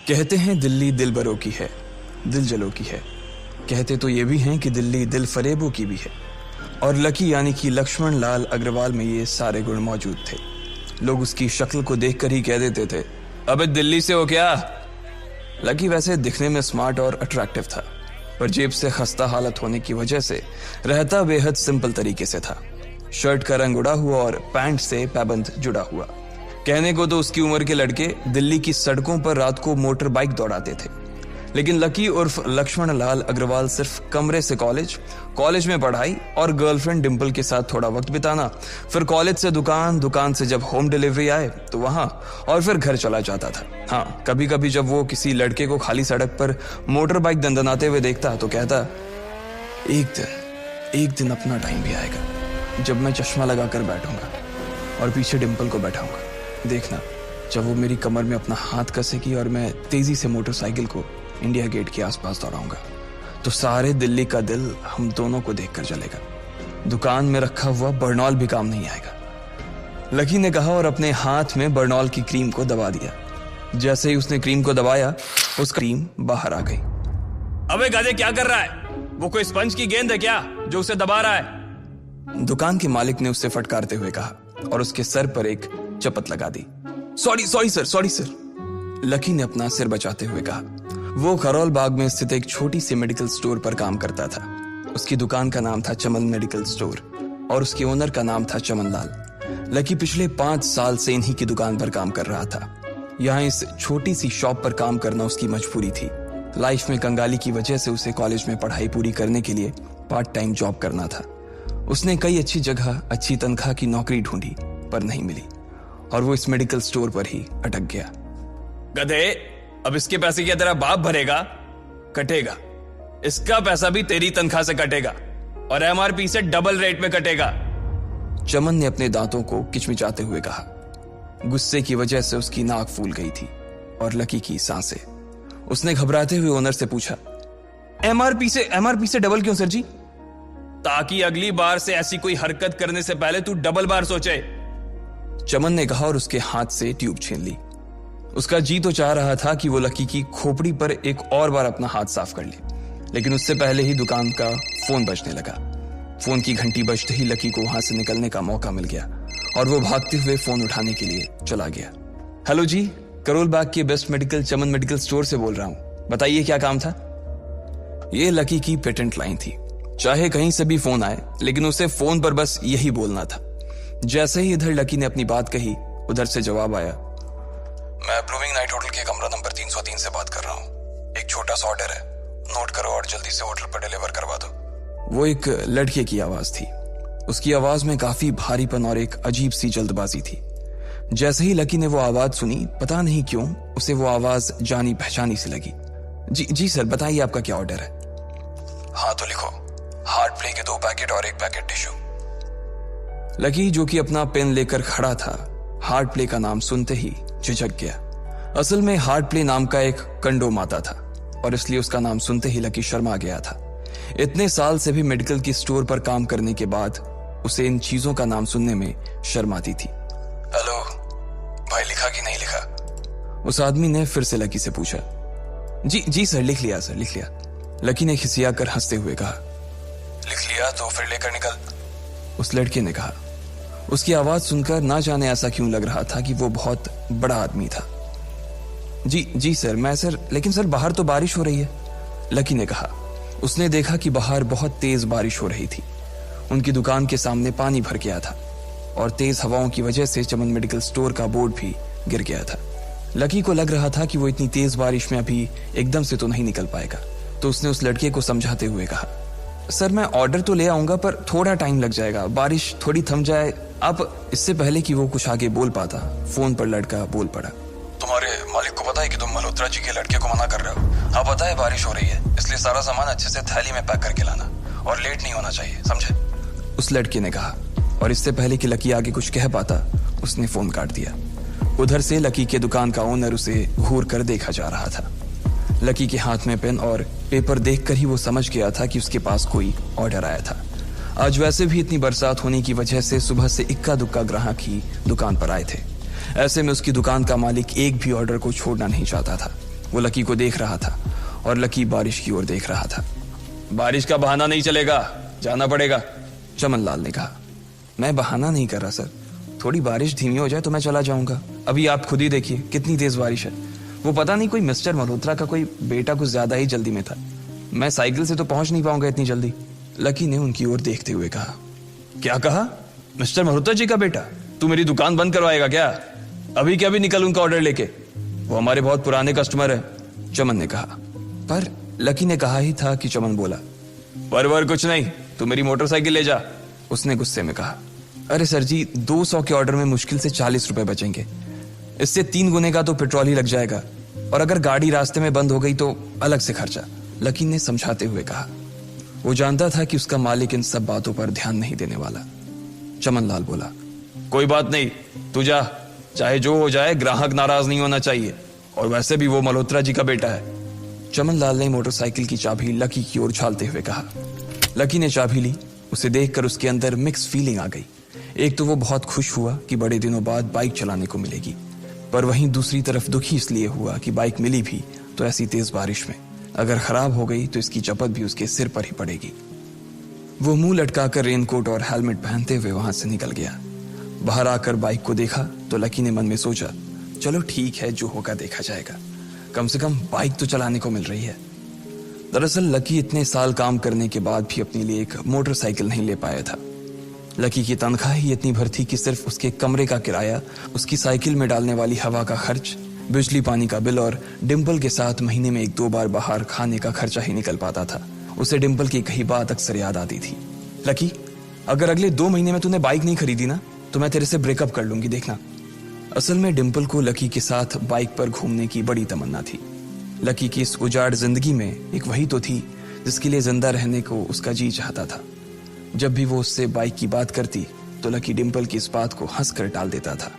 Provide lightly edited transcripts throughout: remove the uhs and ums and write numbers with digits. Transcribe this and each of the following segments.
कहते हैं दिल्ली दिल बरों की है, दिल जलों की है। कहते तो ये भी हैं कि दिल्ली दिल फरेबों की भी है। और लकी यानी कि लक्ष्मण लाल अग्रवाल में ये सारे गुण मौजूद थे। लोग उसकी शक्ल को देखकर ही कह देते थे, अबे दिल्ली से हो क्या? लकी वैसे दिखने में स्मार्ट और अट्रैक्टिव था, पर जेब से खस्ता हालत होने की वजह से रहता बेहद सिंपल तरीके से था। शर्ट का रंग उड़ा हुआ और पैंट से पैबंद जुड़ा हुआ। कहने को तो उसकी उम्र के लड़के दिल्ली की सड़कों पर रात को मोटर बाइक दौड़ाते थे, लेकिन लकी उर्फ लक्ष्मण लाल अग्रवाल सिर्फ कमरे से कॉलेज में पढ़ाई और गर्लफ्रेंड डिंपल के साथ थोड़ा वक्त बिताना, फिर कॉलेज से दुकान, दुकान से जब होम डिलीवरी आए तो वहां, और फिर घर चला जाता था। हाँ, कभी कभी जब वो किसी लड़के को खाली सड़क पर मोटर बाइक दंदनाते हुए देखता तो कहता, एक दिन अपना टाइम भी आएगा जब मैं चश्मा लगाकर बैठूंगा और पीछे डिंपल को बैठाऊंगा। देखना, जब वो मेरी कमर में अपना हाथ कसेगी और मैं तेजी से मोटरसाइकिल को इंडिया गेट के आसपास दौड़ाऊंगा तो सारे दिल्ली का दिल हम दोनों को देखकर जलेगा। दुकान में रखा हुआ बर्नॉल भी काम नहीं आएगा। लकी ने कहा और अपने हाथ में बर्नॉल की क्रीम को दबा दिया। जैसे ही उसने क्रीम को दबाया, उसका क्रीम बाहर आ गई। अबे गधे, क्या कर रहा है? वो कोई स्पंज की गेंद है क्या जो उसे दबा रहा है? दुकान के मालिक ने उससे फटकारते हुए कहा और उसके सर पर एक चपत लगा दी। Sorry sir. लकी ने अपना सिर बचाते हुए कहा। वो खरोल बाग में स्थित एक छोटी सी मेडिकल स्टोर पर काम करता था। उसकी दुकान का नाम था चमन मेडिकल स्टोर और उसके ओनर का नाम था चमन लाल। लकी पिछले 5 साल से इन्हीं की दुकान पर काम कर रहा था। यहाँ इस छोटी सी शॉप पर काम करना उसकी मजबूरी थी। लाइफ में कंगाली की वजह से उसे कॉलेज में पढ़ाई पूरी करने के लिए पार्ट टाइम जॉब करना था। उसने कई अच्छी जगह अच्छी तनख्वाह की नौकरी ढूंढी पर नहीं मिली और वो इस मेडिकल स्टोर पर ही अटक गया। गधे, अब इसके पैसे क्या तेरा बाप भरेगा? कटेगा। इसका पैसा भी तेरी तनख्वाह से कटेगा और एमआरपी से डबल रेट में कटेगा। चमन ने अपने दांतों को किचमिचाते हुए कहा। गुस्से की वजह से उसकी नाक फूल गई थी और लकी की सांसें। उसने घबराते हुए ओनर से पूछा, एमआरपी से डबल क्यों सर जी? ताकि अगली बार से ऐसी कोई हरकत करने से पहले तू डबल बार सोचे, चमन ने कहा और उसके हाथ से ट्यूब छीन ली। उसका जी तो चाह रहा था कि वो लकी की खोपड़ी पर एक और बार अपना हाथ साफ कर ले, लेकिन उससे पहले ही दुकान का फोन बजने लगा। फोन की घंटी बजते ही लकी को वहां से निकलने का मौका मिल गया और वो भागते हुए फोन उठाने के लिए चला गया। हेलो जी, करोल बाग के बेस्ट मेडिकल चमन मेडिकल स्टोर से बोल रहा हूं, बताइए क्या काम था? ये लकी की पेटेंट लाइन थी। चाहे कहीं से भी फोन आए, लेकिन उसे फोन पर बस यही बोलना था। जैसे ही इधर लकी ने अपनी बात कही, उधर से जवाब आया, मैं ब्लूमिंग नाइट होटल के कमरा नंबर 303 से बात कर रहा हूँ। एक छोटा सा ऑर्डर है, नोट करो और जल्दी से होटल पर डिलीवर करवा दो। वो एक लड़के की आवाज थी। उसकी आवाज में काफी भारीपन और एक अजीब सी जल्दबाजी थी। जैसे ही लकी ने वो आवाज सुनी, पता नहीं क्यों उसे वो आवाज जानी पहचानी सी लगी। जी सर, बताइए आपका क्या ऑर्डर है? हाँ तो लिखो, हार्ट प्ले के 2 पैकेट और 1 पैकेट टिश्यू। लकी, जो कि अपना पेन लेकर खड़ा था, हार्ट प्ले का नाम सुनते ही झिझक गया। असल में हार्ट प्ले नाम का एक कंडोम आता था और इसलिए उसका नाम सुनते ही लकी शर्मा गया था। इतने साल से भी मेडिकल की स्टोर पर काम करने के बाद उसे इन चीजों का नाम सुनने में शर्म आती थी। हेलो भाई, लिखा कि नहीं लिखा? उस आदमी ने फिर से लकी से पूछा। जी सर, लिख लिया सर, लिख लिया। लकी ने खिसिया कर हंसते हुए कहा। लिख लिया तो फिर लेकर निकल, उस लड़के ने कहा। उसकी आवाज सुनकर ना जाने ऐसा क्यों लग रहा था कि वो बहुत बड़ा आदमी था। जी सर, लेकिन सर बाहर तो बारिश हो रही है, लकी ने कहा। उसने देखा कि बाहर बहुत तेज बारिश हो रही थी। उनकी दुकान के सामने पानी भर गया था और तेज हवाओं की वजह से चमन मेडिकल स्टोर का बोर्ड भी गिर गया था। लकी को लग रहा था कि वो इतनी तेज बारिश में अभी एकदम से तो नहीं निकल पाएगा, तो उसने उस लड़के को समझाते हुए कहा, सर मैं ऑर्डर तो ले आऊंगा पर थोड़ा टाइम लग जाएगा, बारिश थोड़ी थम जाए आप। इससे पहले कि वो कुछ आगे बोल पाता, फोन पर लड़का बोल पड़ा। तुम्हारे मालिक को पता है कि तुम मल्होत्रा जी के लड़के को मना कर रहे हो? हाँ पता है, बारिश हो रही है, इसलिए सारा सामान अच्छे से थैली में पैक करके लाना और लेट नहीं होना चाहिए, समझे? उस लड़के ने कहा और इससे पहले कि लकी आगे कुछ कह पाता, उसने फोन काट दिया। उधर से लकी के दुकान का ओनर उसे घूर कर देखा जा रहा था। लकी के हाथ में पेन और पेपर देखकर ही वो समझ गया था कि उसके पास कोई ऑर्डर आया था। आज वैसे भी इतनी बरसात होने की वजह से सुबह से इक्का दुक्का ग्राहक ही दुकान पर आए थे। ऐसे में उसकी दुकान का मालिक एक भी ऑर्डर को छोड़ना नहीं चाहता था। वो लकी को देख रहा था और लकी बारिश की ओर देख रहा था। बारिश का बहाना नहीं चलेगा, जाना पड़ेगा, चमन लाल ने कहा। मैं बहाना नहीं कर रहा सर, थोड़ी बारिश धीमी हो जाए तो मैं चला जाऊंगा। अभी आप खुद ही देखिए कितनी तेज बारिश है। वो पता नहीं कोई मिस्टर मल्होत्रा का कोई बेटा कुछ ज्यादा ही जल्दी में था। मैं साइकिल से तो पहुंच नहीं पाऊंगा इतनी जल्दी। लकी ने उनकी ओर देखते हुए कहा। क्या कहा? मिस्टर मल्होत्रा जी का बेटा? तू मेरी दुकान बंद करवाएगा क्या? अभी क्या भी निकल उनका ऑर्डर लेके, वो हमारे बहुत पुराने कस्टमर है, चमन ने कहा। पर लकी ने कहा ही था कि चमन बोला। पर कुछ नहीं, तू मेरी मोटरसाइकिल ले जा, उसने गुस्से में कहा। अरे सर जी, 200 के ऑर्डर में मुश्किल से 40 रुपए बचेंगे, इससे 3 गुने का तो पेट्रोल ही लग जाएगा, और अगर गाड़ी रास्ते में बंद हो गई तो अलग से खर्चा, लकी ने समझाते हुए कहा। वो जानता था कि उसका मालिक इन सब बातों पर ध्यान नहीं देने वाला। चमन लाल बोला। कोई बात नहीं, तू जा, चाहे जो हो जाए ग्राहक नाराज नहीं होना चाहिए, और वैसे भी वो मल्होत्रा जी का बेटा है। चमन लाल ने मोटरसाइकिल की चाबी लकी की ओर उछालते हुए कहा। लकी ने चाबी ली। उसे देखकर उसके अंदर मिक्स फीलिंग आ गई। एक तो वो बहुत खुश हुआ कि बड़े दिनों बाद बाइक चलाने को मिलेगी, पर वहीं दूसरी तरफ दुखी इसलिए हुआ कि बाइक मिली भी तो ऐसी तेज बारिश में, अगर खराब हो गई तो इसकी चपत भी उसके सिर पर ही पड़ेगी। वो मुंह लटकाकर रेनकोट और हेलमेट पहनते हुए वहां से निकल गया। बाहर आकर बाइक को देखा तो लकी ने मन में सोचा, चलो ठीक है, जो होगा देखा जाएगा, कम से कम बाइक तो चलाने को मिल रही है। दरअसल लकी इतने साल काम करने के बाद भी अपने लिए एक मोटरसाइकिल नहीं ले पाया था। लकी की तनख्वाह ही इतनी भर थी कि सिर्फ उसके कमरे का किराया, उसकी साइकिल में डालने वाली हवा का खर्च, बिजली पानी का बिल और डिम्पल के साथ महीने में 1-2 बार बाहर खाने का खर्चा ही निकल पाता था। उसे डिम्पल की कही बात अक्सर याद आती थी। लकी, अगर अगले 2 महीने में तूने बाइक नहीं खरीदी ना तो मैं तेरे से ब्रेकअप कर लूंगी, देखना। असल में डिम्पल को लकी के साथ बाइक पर घूमने की बड़ी तमन्ना थी। लकी की इस उजाड़ जिंदगी में एक वही तो थी जिसके लिए जिंदा रहने को उसका जी चाहता था। जब भी वो उससे बाइक की बात करती तो लकी डिम्पल की इस बात को हंसकर टाल देता था।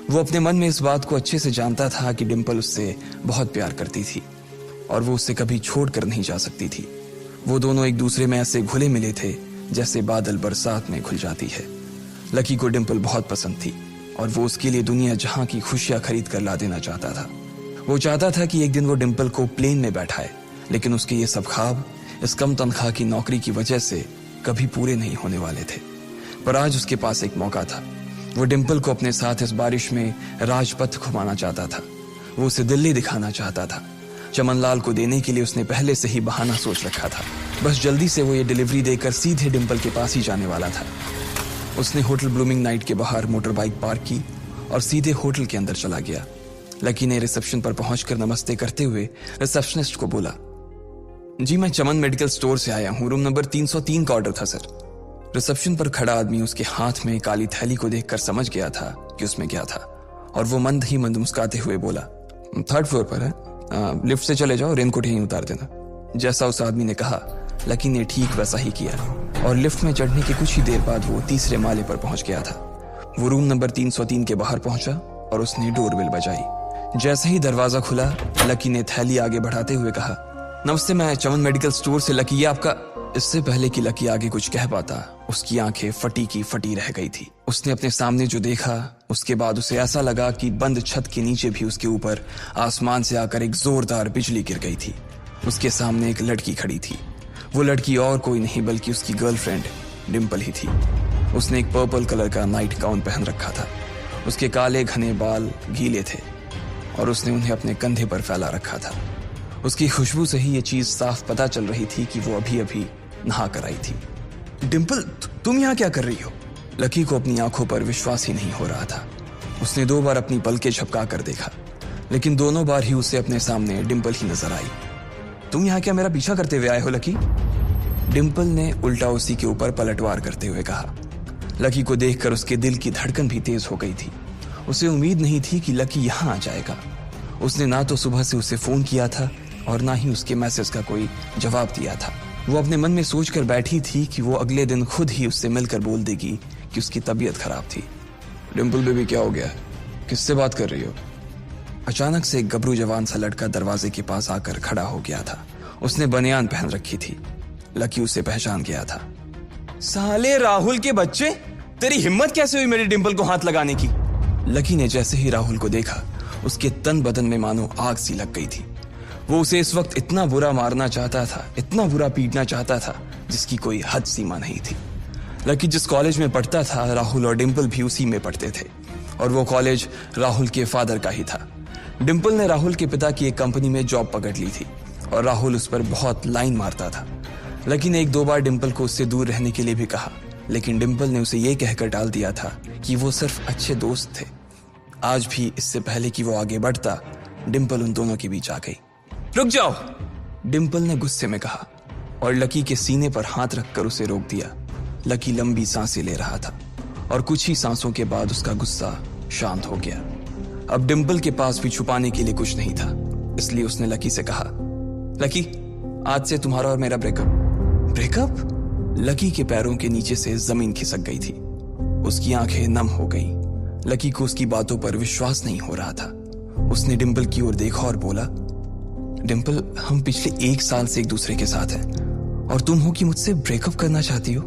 वो अपने मन में इस बात को अच्छे से जानता था कि डिम्पल उससे बहुत प्यार करती थी और वो उससे कभी छोड़कर नहीं जा सकती थी। वो दोनों एक दूसरे में ऐसे घुले मिले थे जैसे बादल बरसात में घुल जाती है। लकी को डिम्पल बहुत पसंद थी और वो उसके लिए दुनिया जहां की खुशियां खरीद कर ला देना चाहता था। वो चाहता था कि एक दिन वो डिम्पल को प्लेन में बैठाए, लेकिन उसके ये सब ख्वाब इस कम तनख्वाह की नौकरी की वजह से कभी पूरे नहीं होने वाले थे। पर आज उसके पास एक मौका था। वो डिम्पल को अपने साथ इस बारिश में राजपथ घुमाना चाहता था। वो उसे दिल्ली दिखाना चाहता था। चमन लाल को देने के लिए उसने पहले से ही बहाना सोच रखा था। बस जल्दी से वो ये डिलीवरी देकर सीधे डिम्पल के पास ही जाने वाला था। उसने होटल ब्लूमिंग नाइट के बाहर मोटर बाइक पार्क की और सीधे होटल के अंदर चला गया। लकी ने रिसेप्शन पर पहुंचकर नमस्ते करते हुए रिसेप्शनिस्ट को बोला, जी मैं चमन मेडिकल स्टोर से आया हूं, रूम नंबर 303 का ऑर्डर था सर। रिसेप्शन पर खड़ा आदमी उसके हाथ में काली थैली को देखकर समझ गया था कि उसमें क्या था और वो मंद ही मंद मुस्कुराते हुए बोला, 3rd फ्लोर पर है, लिफ्ट से चले जाओ, रेनकोट यहीं उतार देना। जैसा उस आदमी ने कहा लकी ने ठीक वैसा ही किया और लिफ्ट में चढ़ने के कुछ ही देर बाद वो 3रे माले पर पहुंच गया था। वो रूम नंबर 303 के बाहर पहुंचा और उसने डोरबेल बजाई। जैसे ही दरवाजा खुला लकी ने थैली आगे बढ़ाते हुए कहा, नमस्ते, मैं चमन मेडिकल स्टोर से लकी, ये आपका। इससे पहले कि लकी आगे कुछ कह पाता उसकी आंखें फटी की फटी रह गई थी। उसने अपने सामने जो देखा उसके बाद उसे ऐसा लगा कि बंद छत के नीचे भी उसके ऊपर आसमान से आकर एक जोरदार बिजली गिर गई थी। उसके सामने एक लड़की खड़ी थी। वो लड़की और कोई नहीं बल्कि उसकी गर्लफ्रेंड डिम्पल ही थी। उसने एक पर्पल कलर का नाइट गाउन पहन रखा था। उसके काले घने बाल गीले थे और उसने उन्हें अपने कंधे पर फैला रखा था। उसकी खुशबू से ही ये चीज साफ पता चल रही थी कि वो अभी अभी नहा कर आई थी। डिम्पल, तुम यहाँ क्या कर रही हो? लकी को अपनी आंखों पर विश्वास ही नहीं हो रहा था। उसने 2 बार अपनी पलकें झपका कर देखा, लेकिन दोनों बार ही उसे अपने सामने डिम्पल ही नजर आई। तुम यहाँ क्या मेरा पीछा करते हुए आए हो लकी? डिम्पल ने उल्टा उसी के ऊपर पलटवार करते हुए कहा। लकी को देखकर उसके दिल की धड़कन भी तेज हो गई थी। उसे उम्मीद नहीं थी कि लकी यहाँ आ जाएगा। उसने ना तो सुबह से उसे फोन किया था और ना ही उसके मैसेज का कोई जवाब दिया था। वो अपने मन में सोचकर बैठी थी कि वो अगले दिन खुद ही उससे मिलकर बोल देगी कि उसकी तबीयत खराब थी। डिम्पल बेबी, क्या हो गया? किससे बात कर रही हो? अचानक से एक गबरू जवान सा लड़का दरवाजे के पास आकर खड़ा हो गया था। उसने बनियान पहन रखी थी। लकी उसे पहचान गया था। साले राहुल के बच्चे, तेरी हिम्मत कैसे हुई मेरी डिम्पल को हाथ लगाने की? लकी ने जैसे ही राहुल को देखा उसके तन बदन में मानो आग सी लग गई थी। वो उसे इस वक्त इतना बुरा मारना चाहता था, इतना बुरा पीटना चाहता था जिसकी कोई हद सीमा नहीं थी। लकी जिस कॉलेज में पढ़ता था, राहुल और डिंपल भी उसी में पढ़ते थे और वो कॉलेज राहुल के फादर का ही था। डिंपल ने राहुल के पिता की एक कंपनी में जॉब पकड़ ली थी और राहुल उस पर बहुत लाइन मारता था। लकी ने 1-2 बार डिंपल को उससे दूर रहने के लिए भी कहा, लेकिन डिंपल ने उसे यह कहकर टाल दिया था कि वो सिर्फ अच्छे दोस्त थे। आज भी इससे पहले कि वो आगे बढ़ता, डिंपल उन दोनों के बीच आ गई। रुक जाओ, डिंपल ने गुस्से में कहा और लकी के सीने पर हाथ रखकर उसे रोक दिया। लकी लंबी सांसें ले रहा था और कुछ ही सांसों के बाद उसका गुस्सा शांत हो गया। अब डिंपल के पास भी छुपाने के लिए कुछ नहीं था, इसलिए उसने लकी से कहा, लकी, आज से तुम्हारा और मेरा ब्रेकअप? लकी के पैरों के नीचे से जमीन खिसक गई थी। उसकी आंखें नम हो गईं। लकी को उसकी बातों पर विश्वास नहीं हो रहा था। उसने डिंपल की ओर देखा और बोला, डिंपल, हम पिछले 1 साल से एक दूसरे के साथ हैं और तुम हो कि मुझसे ब्रेकअप करना चाहती हो?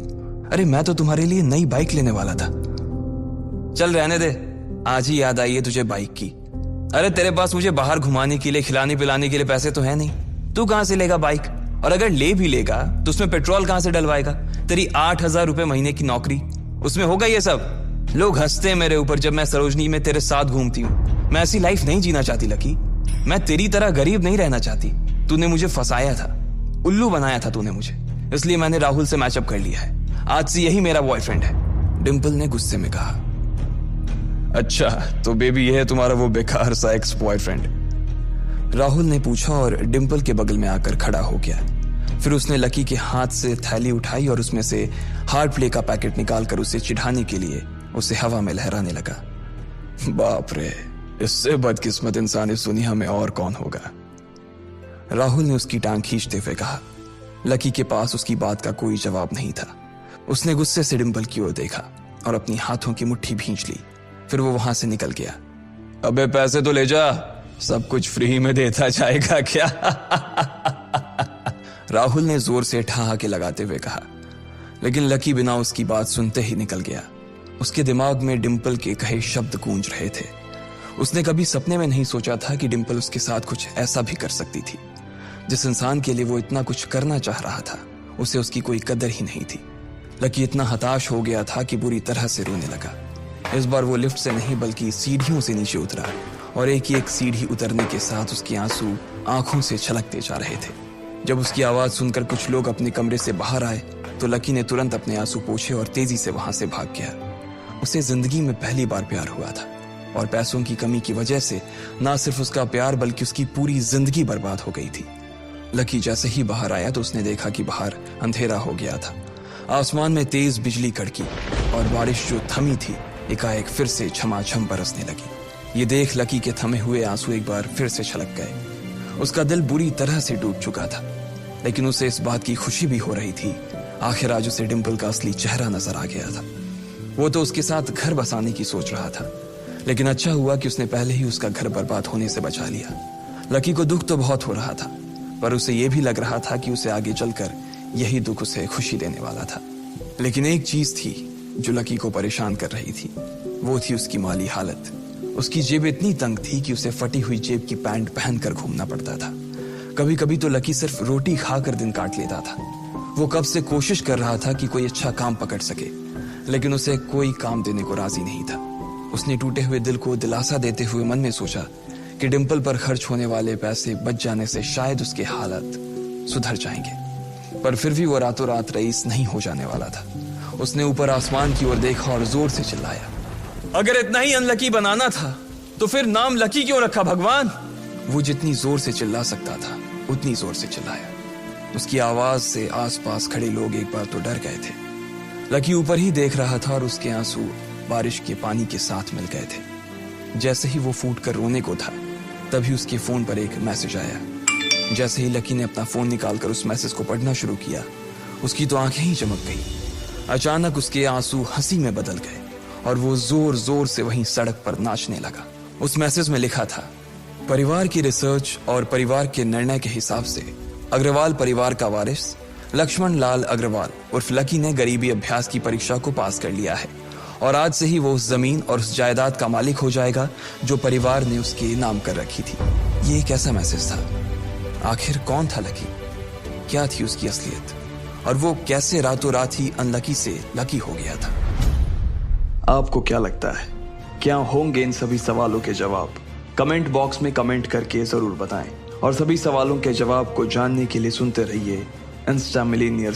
अरे मैं तो तुम्हारे लिए नई बाइक लेने वाला था। चल रहने दे, आज ही याद आई है तुझे बाइक की। अरे तेरे पास मुझे बाहर घुमाने के लिए, खिलाने पिलाने के लिए पैसे तो है नहीं, तू कहां से लेगा बाइक? और अगर ले भी लेगा तो उसमें पेट्रोल कहां से डलवाएगा? तेरी 8,000 रुपए महीने की नौकरी, उसमें होगा ये सब? लोग हंसते हैं मेरे ऊपर जब मैं सरोजनी में तेरे साथ घूमती हूँ। मैं ऐसी लाइफ नहीं जीना चाहती लकी। मैं तेरी तरह गरीब नहीं रहना चाहती। तूने मुझे फंसाया था, उल्लू बनाया था तूने मुझे, इसलिए मैंने राहुल से मैचअप कर लिया है। आज से यही मेरा बॉयफ्रेंड है, डिंपल ने गुस्से में कहा। अच्छा, तो बेबी ये है तुम्हारा वो बेकार सा एक्स बॉयफ्रेंड? राहुल ने पूछा और डिंपल के बगल में आकर खड़ा हो गया। फिर उसने लकी के हाथ से थैली उठाई और उसमें से हार्ड प्ले का पैकेट निकालकर उसे चिढ़ाने के लिए उसे हवा में लहराने लगा। बाप रे, इससे बदकिस्मत इंसान इस दुनिया में और कौन होगा? राहुल ने उसकी टांग खींचते हुए कहा। लकी के पास उसकी बात का कोई जवाब नहीं था। उसने गुस्से से डिंपल की ओर देखा और अपनी हाथों की मुट्ठी भींच ली। फिर वो वहां से निकल गया। अबे पैसे तो ले जा, सब कुछ फ्री में देता जाएगा क्या? राहुल ने जोर से ठहाके लगाते हुए कहा, लेकिन लकी बिना उसकी बात सुनते ही निकल गया। उसके दिमाग में डिंपल के कहे शब्द गूंज रहे थे। उसने कभी सपने में नहीं सोचा था कि डिंपल उसके साथ कुछ ऐसा भी कर सकती थी। जिस इंसान के लिए वो इतना कुछ करना चाह रहा था, उसे उसकी कोई कदर ही नहीं थी। लकी इतना हताश हो गया था कि बुरी तरह से रोने लगा। इस बार वो लिफ्ट से नहीं बल्कि सीढ़ियों से नीचे उतरा और एक ही एक सीढ़ी उतरने के साथ उसके आंसू आंखों से छलकते जा रहे थे। जब उसकी आवाज सुनकर कुछ लोग अपने कमरे से बाहर आए तो लकी ने तुरंत अपने आंसू पोंछे और तेजी से वहां से भाग गया। उसे जिंदगी में पहली बार प्यार हुआ था और पैसों की कमी की वजह से ना सिर्फ उसका प्यार बल्कि उसकी पूरी जिंदगी बर्बाद हो गई थी। लकी जैसे ही बाहर आया तो उसने देखा कि बाहर अंधेरा हो गया था। आसमान में तेज बिजली कड़की और बारिश जो थमी थी एकाएक फिर से झमाझम बरसने लगी। ये देख लकी के थमे हुए आंसू एक बार फिर से छलक गए। उसका दिल बुरी तरह से डूब चुका था, लेकिन उसे इस बात की खुशी भी हो रही थी। आखिर आज उसे डिंपल का असली चेहरा नजर आ गया था। वो तो उसके साथ घर बसाने की सोच रहा था, लेकिन अच्छा हुआ कि उसने पहले ही उसका घर बर्बाद होने से बचा लिया। लकी को दुख तो बहुत हो रहा था, पर उसे यह भी लग रहा था कि उसे आगे चलकर यही दुख उसे खुशी देने वाला था। लेकिन एक चीज थी जो लकी को परेशान कर रही थी, वो थी उसकी माली हालत। उसकी जेब इतनी तंग थी कि उसे फटी हुई जेब की पैंट पहनकर घूमना पड़ता था। कभी कभी तो लकी सिर्फ रोटी खाकर दिन काट लेता था। वो कब से कोशिश कर रहा था कि कोई अच्छा काम पकड़ सके, लेकिन उसे कोई काम देने को राजी नहीं था। उसने टूटे हुए दिल को दिलासा देते हुए मन में सोचा कि डिंपल पर खर्च होने वाले पैसे बच जाने से शायद उसके हालत सुधर जाएंगे, पर फिर भी वो रातों रात रईस नहीं हो जाने वाला था। उसने ऊपर आसमान की ओर देखा और जोर से चिल्लाया, अगर इतना ही अनलकी बनाना था तो फिर नाम लकी क्यों रखा भगवान? वो जितनी जोर से चिल्ला सकता था उतनी जोर से चिल्लाया। उसकी आवाज से आसपास खड़े लोग एक बार तो डर गए थे। लकी ऊपर ही देख रहा था और उसके आंसू बारिश के पानी के साथ मिल गए थे। जैसे ही वो फूट कर रोने को था, तभी उसके फोन पर एक मैसेज आया। जैसे ही लकी ने अपना फोन निकालकर उस मैसेज को पढ़ना शुरू किया, उसकी तो आंखें ही चमक गई। अचानक उसके आंसू हंसी में बदल गए और वो जोर जोर से वहीं सड़क पर नाचने लगा। उस मैसेज में लिखा था, परिवार की रिसर्च और परिवार के निर्णय के हिसाब से अग्रवाल परिवार का वारिस लक्ष्मण लाल अग्रवाल उर्फ लकी ने गरीबी अभ्यास की परीक्षा को पास कर लिया है और आज से ही वो उस जमीन और उस जायदाद का मालिक हो जाएगा जो परिवार ने उसके नाम कर रखी थी। ये एक ऐसा मैसेज था आखिर कौन था लकी? क्या थी उसकी असलियत? और वो कैसे रातों रात ही अनलकी से लकी हो गया था? आपको क्या लगता है, क्या होंगे इन सभी सवालों के जवाब? कमेंट बॉक्स में कमेंट करके जरूर बताएं। और सभी सवालों के जवाब को जानने के लिए सुनते रहिए इंस्टा मिलीनियर।